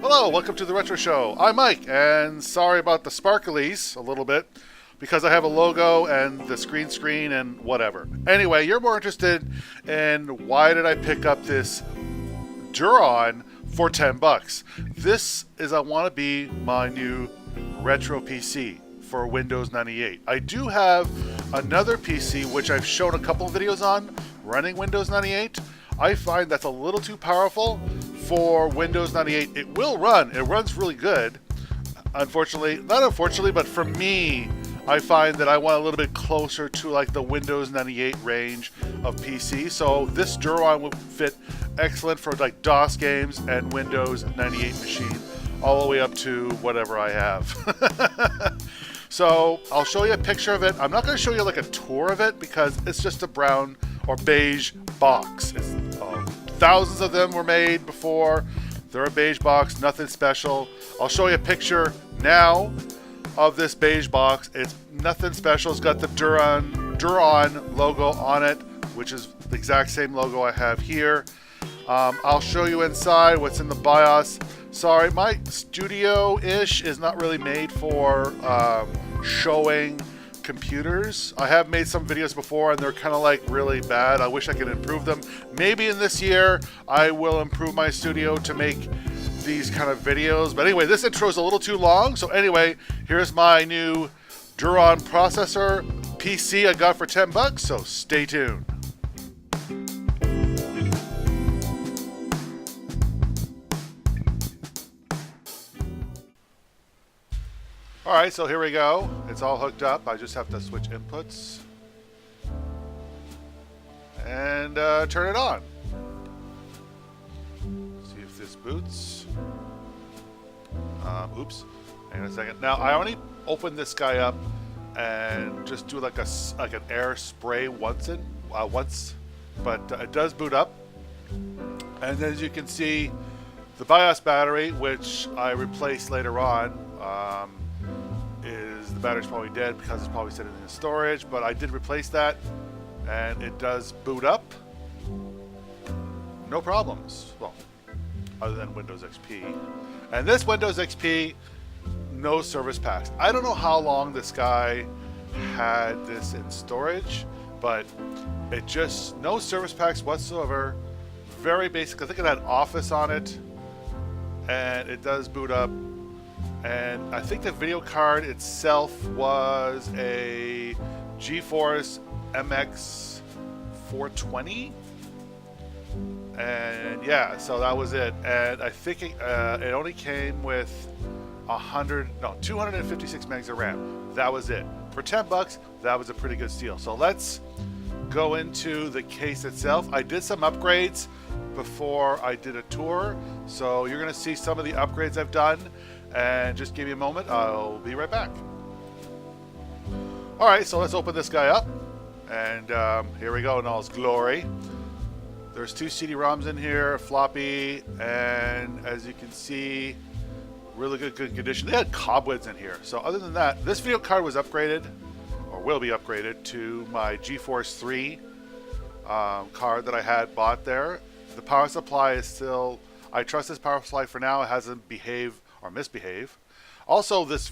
Hello, welcome to the Retro Show. I'm Mike, and sorry about the sparklies a little bit because I have a logo and the screen and whatever. Anyway, you're more interested in why did I pick up this Duron for 10 bucks. This is I want to be my new retro PC for Windows 98. I do have another PC which I've shown a couple of videos on running Windows 98. I find that's a little too powerful for Windows 98. It will run. It runs really good. Unfortunately, not unfortunately, but for me, I find that I want a little bit closer to like the Windows 98 range of PC. So this Duron would fit excellent for like DOS games and Windows 98 machine, all the way up to whatever I have. So I'll show you a picture of it. I'm not going to show you like a tour of it because it's just a brown or beige box. Thousands of them were made before. They're a beige box, nothing special. I'll show you a picture now of this beige box. It's nothing special. It's got the Duron logo on it, which is the exact same logo I have here. I'll show you inside what's in the BIOS. Sorry, my studio-ish is not really made for showing computers. I have made some videos before and they're kind of like really bad. I wish I could improve them. Maybe in this year I will improve my studio to make these kind of videos. But anyway, this intro is a little too long. So anyway, here's my new Duron processor PC I got for 10 bucks. So stay tuned. Alright, so here we go. It's all hooked up. I just have to switch inputs and turn it on. See if this boots. Oops. Hang on a second. Now I only opened this guy up and just do like an air spray once, but it does boot up. And as you can see, the BIOS battery, which I replaced later on, the battery's probably dead because it's probably sitting in storage, but I did replace that and it does boot up. No problems. Well, other than Windows XP. And this Windows XP, no service packs. I don't know how long this guy had this in storage, but it just, no service packs whatsoever. Very basic. I think it had Office on it and it does boot up. And I think the video card itself was a GeForce MX 420. And yeah, so that was it. And I think it only came with 256 megs of RAM. That was it. For 10 bucks, that was a pretty good steal. So let's go into the case itself. I did some upgrades before I did a tour. So you're going to see some of the upgrades I've done. And just give me a moment, I'll be right back. Alright, so let's open this guy up. And here we go in all its glory. There's two CD-ROMs in here, a floppy, and as you can see, really good condition. They had cobwebs in here. So other than that, this video card was upgraded, or will be upgraded, to my GeForce 3 card that I had bought there. The power supply is still, I trust this power supply for now. It hasn't behaved or misbehave. Also, this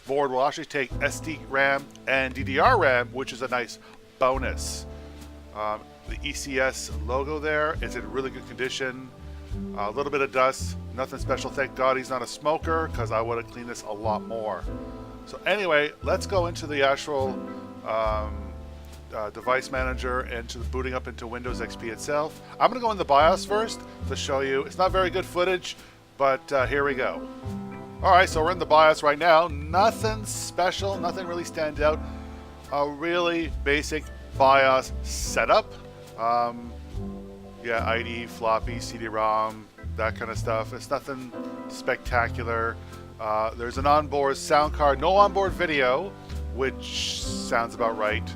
board will actually take SD RAM and DDR RAM, which is a nice bonus. The ECS logo there is in really good condition. A little bit of dust, nothing special. Thank God he's not a smoker, because I would have cleaned this a lot more. So anyway, let's go into the actual device manager and to booting up into Windows XP itself. I'm going to go in the BIOS first to show you. It's not very good footage, but here we go. Alright, so we're in the BIOS right now. Nothing special, nothing really stands out. A really basic BIOS setup. Yeah, ID, floppy, CD-ROM, that kind of stuff. It's nothing spectacular. There's an onboard sound card, no onboard video, which sounds about right.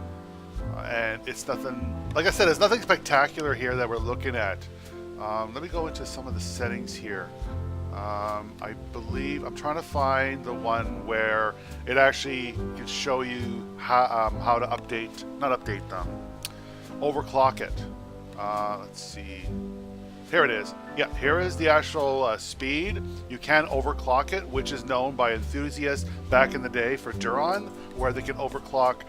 And it's nothing, like I said, there's nothing spectacular here that we're looking at. Let me go into some of the settings here. I believe I'm trying to find the one where it actually can show you how to update, not update them, overclock it. Let's see. Here it is. Yeah, here is the actual speed. You can overclock it, which is known by enthusiasts back in the day for Duron, where they can overclock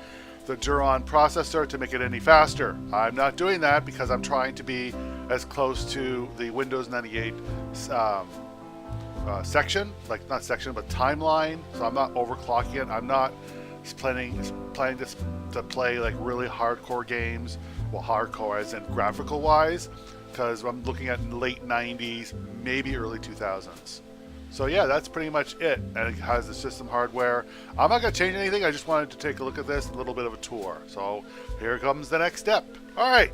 the Duron processor to make it any faster. I'm not doing that because I'm trying to be as close to the Windows 98 section, like not section, but timeline. So I'm not overclocking it. I'm not planning to play like really hardcore games. Well, hardcore as in graphical wise, because I'm looking at late 90s, maybe early 2000s. So yeah, that's pretty much it. And it has the system hardware. I'm not going to change anything. I just wanted to take a look at this, a little bit of a tour. So here comes the next step. All right.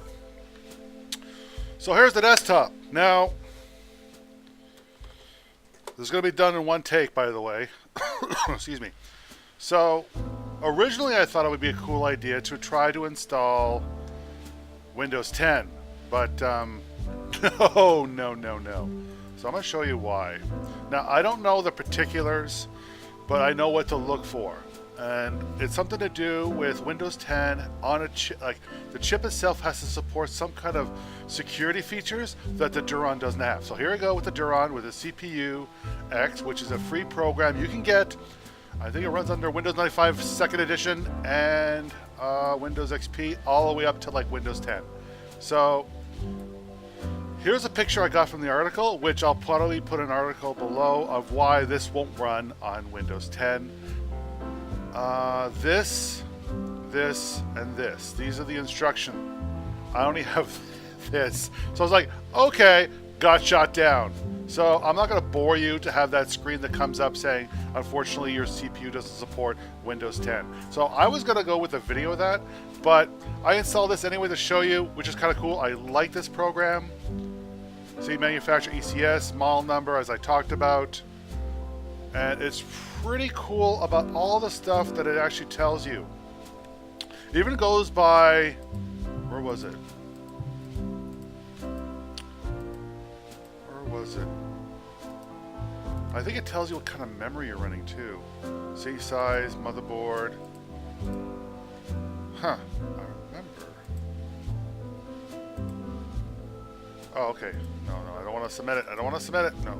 So here's the desktop. Now, this is going to be done in one take, by the way. Excuse me. So originally I thought it would be a cool idea to try to install Windows 10. But no. So I'm going to show you why. Now, I don't know the particulars, but I know what to look for. And it's something to do with Windows 10 on a chip. Like, the chip itself has to support some kind of security features that the Duron doesn't have. So here I go with the Duron with the CPU X, which is a free program you can get. I think it runs under Windows 95 2nd edition and Windows XP all the way up to like Windows 10. So here's a picture I got from the article, which I'll probably put an article below of why this won't run on Windows 10. This, and this. These are the instructions. I only have this. So I was like, okay, got shot down. So I'm not going to bore you to have that screen that comes up saying, unfortunately, your CPU doesn't support Windows 10. So I was going to go with a video of that, but I installed this anyway to show you, which is kind of cool. I like this program. See, manufacturer ECS, model number, as I talked about. And it's pretty cool about all the stuff that it actually tells you. It even goes by, where was it? I think it tells you what kind of memory you're running too. C size, motherboard. Huh, I remember. Oh, okay. No, I don't want to submit it. No.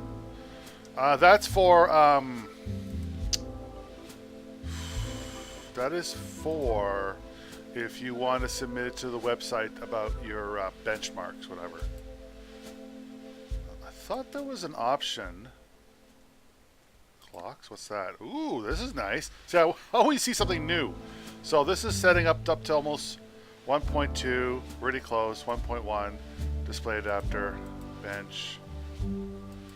That's for, that is for if you want to submit it to the website about your benchmarks, whatever. I thought there was an option. Clocks, what's that? Ooh, this is nice. See, I always see something new. So this is setting up to almost 1.2, really close, 1.1, display adapter, bench,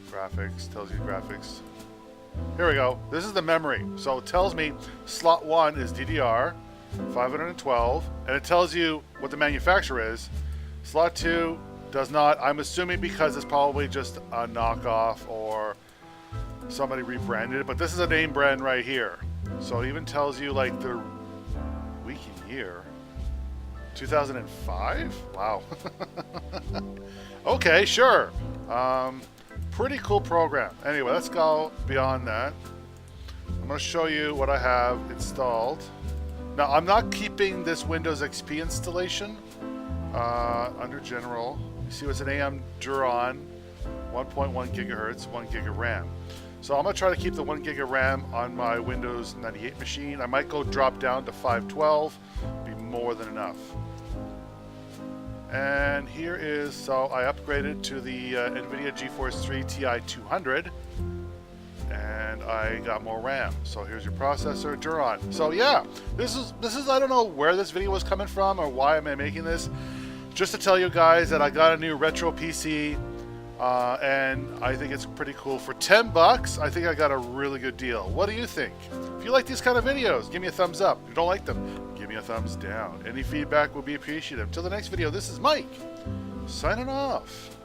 graphics, tells you graphics. Here we go. This is the memory. So it tells me slot 1 is DDR, 512, and it tells you what the manufacturer is. Slot 2 does not. I'm assuming because it's probably just a knockoff or somebody rebranded it, but this is a name brand right here. So it even tells you like the week and year. 2005? Wow. Okay, sure. Pretty cool program. Anyway, let's go beyond that. I'm going to show you what I have installed. Now, I'm not keeping this Windows XP installation under General. You see what's an Amd Duron, 1.1 gigahertz, 1 gig of RAM. So I'm going to try to keep the 1 gig of RAM on my Windows 98 machine. I might go drop down to 512, be more than enough. And here is, so I upgraded to the NVIDIA GeForce 3 Ti 200, and I got more RAM. So here's your processor, Duron. So yeah, this is I don't know where this video was coming from or why am I making this. Just to tell you guys that I got a new retro PC. And I think it's pretty cool. For 10 bucks, I think I got a really good deal. What do you think? If you like these kind of videos, give me a thumbs up. If you don't like them, give me a thumbs down. Any feedback will be appreciated. Till the next video, this is Mike, signing off.